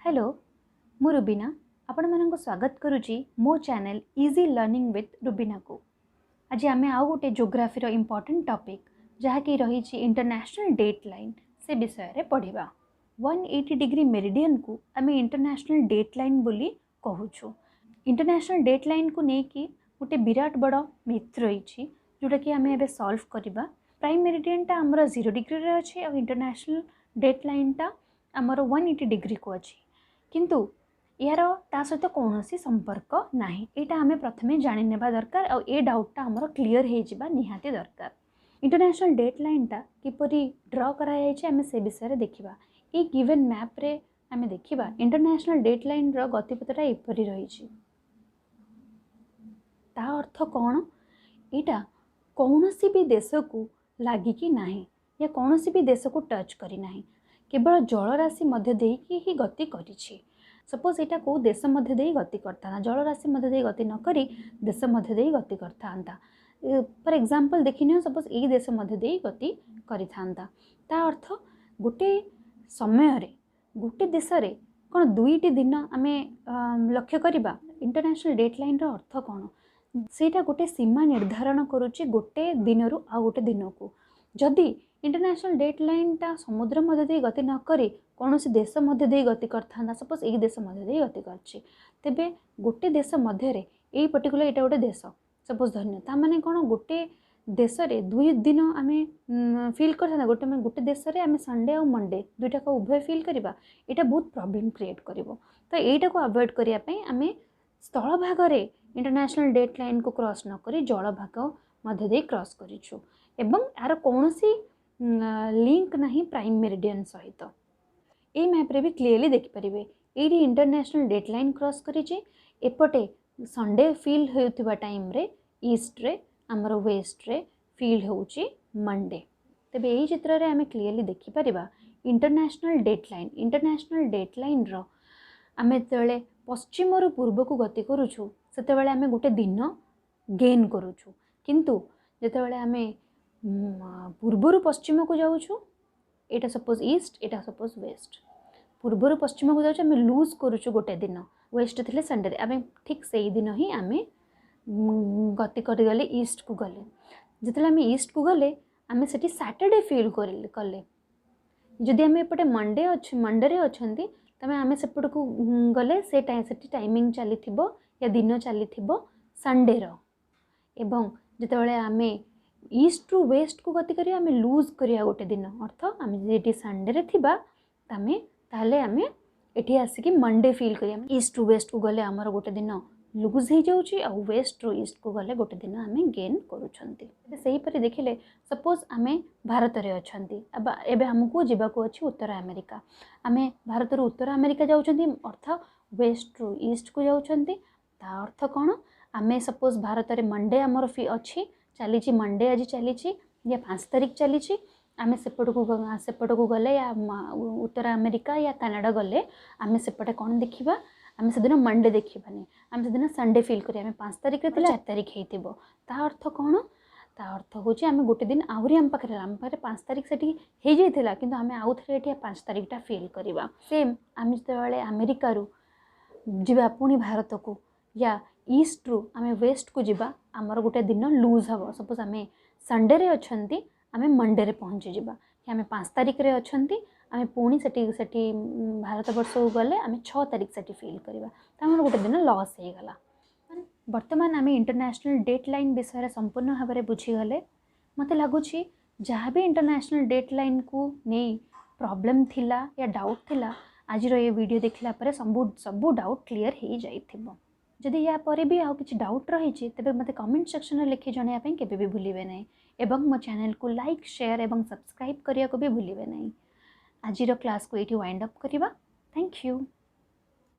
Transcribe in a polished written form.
Hello मु रुबीना आपण मानक स्वागत करुच्ची मो channel easy learning with Rubina को। आज आम आउ गोटे जोग्राफी रो इम्पोर्टेंट टॉपिक जहाँकि रही इंटरनेशनल डेट लाइन से विषय रे पढ़िबा। 180 डिग्री मेरिडियन को आम इंटरनेशनल डेट लाइन बोली कहूछु। इंटरनेशनल डेट लाइन को लेकिन गोटे विराट बड़ मिथ रही जोटा कि आम एबे सॉल्व करबा। प्राइम मेरिडियन टा हमर 0 डिग्री रे अछि और इंटरनेशनल डेट लाइन टा हमर 180 डिग्री को अछि, किंतु यार ता सहित कौन संपर्क नाही। एटा आमे प्रथमे जानि नेबा दरकार और ए डाउटटा हमर क्लियर हे जिबा निहाती दरकार। इंटरनेशनल डेट लाइन टा किपरि ड्रा करा जायछि आमे से विषय रे देखिबा। ए गिवन मैप रे आमे देखिबा इंटरनेशनल डेट लाइन रो गतिपथटा एपरि रहिछि। ता अर्थ कौन? एटा कौनसी भी देश को लागी कि नाही या कौनसी भी देश को टच करी नाही, केवल जलराशि मध्य देकी ही गति करिछि। सपोज एटा को देश मध्य देई गति करता, जलराशि मध्य देई गति न करी देश मध्य देई गति करता। फॉर एग्जांपल देखिनियो सपोज ए देश मध्य देई गति करिथांता। ता अर्थ गोटे समय रे गोटे देश रे कोन दुईटी दिन आमे लक्ष्य करिबा। इंटरनेशनल डेट लाइन रो अर्थ कोन? सेटा गोटे सीमा निर्धारण करूची गोटे दिन रु आ गोटे दिन को। जदि इंटरनेशनल डेट लाइन टा समुद्र मध्य दे गति न करी कौन सी देश मध्य दे गति करता, सपोज एक देश मध्य दे गति करछि, तेबे गोटे देश मध्य रे एई पर्टिकुलर एटा गोटे देश सपोज धन्य ता माने कोन गोटे देश रे दुई दिन आमे फील करथा। गोटे देश रे आमे संडे और मंडे दुईटा को उभय फील करिबा, एटा बहुत प्रॉब्लम क्रिएट करिवो। तो एटा को अवॉइड करिया पई आमे स्थल भाग रे इंटरनेशनल डेट लाइन को क्रॉस न करी जल भाग मध्य दे क्रॉस करिछु एवं यार कौनसी लिंक नहीं प्राइम मेरिडियन सहित। ए मैप रे भी क्लियरली देखि परिबे एडी इंटरनेशनल डेट लाइन क्रॉस करिछि। एपटे संडे फील होउथिबा टाइम रे ईस्ट रे हमर वेस्ट रे फील होउछि मंडे। तबे एई चित्र रे हमें क्लियरली देखि परिबा international date line. International date line रो आमे तेले पश्चिम रु पूर्व को गति करूछु सेते बेले आमे गोटे दिन गेन करूछु, किंतु जेते बेले आमे पूर्व पश्चिम को जाऊँ, एटा सपोज ईस्ट एटा सपोज वेस्ट, पूर्व पश्चिम को जाऊँ आमे लूज करूछु गोटे दिन, वेस्ट थिले संडे रे आमे ठीक सेई दिन ही आमे गति करि गले ईस्ट को गले। जेतले आमे ईस्ट को गले आमे सेठी सैटरडे फील कले। जदि आमे एपटे मंडे रे अछंती तमे आमे सेपट को गले से सेठी टाइमिंग चली थिबो या दिन चली थिबो संडे रो। एवं जेतेबेले आमे ईस्ट रु वेस्ट को गति करिया आमे लूज करिया गोटे दिन, अर्थ आमे जेटी संडे रे थिबा तामे ताले आमे एठी आसिकी मंडे फील करिया। ईस्ट रु वेस्ट को गले हमर गोटे दिन लूज हो जाउची आ वेस्ट रु ईस्ट को गले गोटे दिन आमे गेन करूछंती। सेही परि देखिले सपोज आमे भारत रे अछंती, एबे हमकु जिबा को अछि उत्तर अमेरिका। आमे भारत रु उत्तर अमेरिका जाउछंती अर्थ वेस्ट रु ईस्ट को जाउछंती। ता अर्थ कोन? आमे सपोज भारत रे मंडे हमर अछि चली मंडे आज चली या 5 तारीख चली, आमे सेपट को गले या उत्तर अमेरिका या कनाडा गले आमे सेपटे कौन देखिबा, आमे से दिन मंडे देखिबानी, आमे से दिन संडे फील करी आमे 5 तारीख रे 4 तारीख हेतिबो। ता अर्थ कौन? ता अर्थ होची आमे गोटे दिन आहुरी आम पाखे 5 तारीख सेठी हे जाइथिला, किंतु आमे आउ थरे एठी 5 तारीख टा फील करिबा। सेम आमे जेतेबेले अमेरिका रु जिबा पुनी भारत को या ईस्ट रु आमे वेस्ट को जिबा आमर गोटे दिन लूज हबो। सपोज आमे संडे रे अछंती आमे मंडे रे पहुंची जिबा, कि आमे 5 तारीख रे अछंती आमे पुणी सेठी भारत वर्ष को गले आमे 6 तारीख सेठी फील करिबा, त हमर गोटे दिन लॉस हे गला। वर्तमान आमे इंटरनेशनल डेट लाइन विषय रे संपूर्ण भाव में बुझी गले। मते लागुछि जहाँ भी इंटरनेशनल डेट लाइन को नहीं प्रॉब्लम थिला या डाउट थिला आज रो ये वीडियो देखला परे सब डाउट क्लियर हो जाइथिबो। जदि या परे भी आउ किछि डाउट रही तेबे मते कमेंट सेक्शन में लिखि जणाया पई केबे भी भूलिबे नै एवं मो चैनल को लाइक शेयर एवं सब्सक्राइब करिया को भी भूलिबे नै। आजिरो क्लास को एठी वाइंड अप करिबा। Thank you.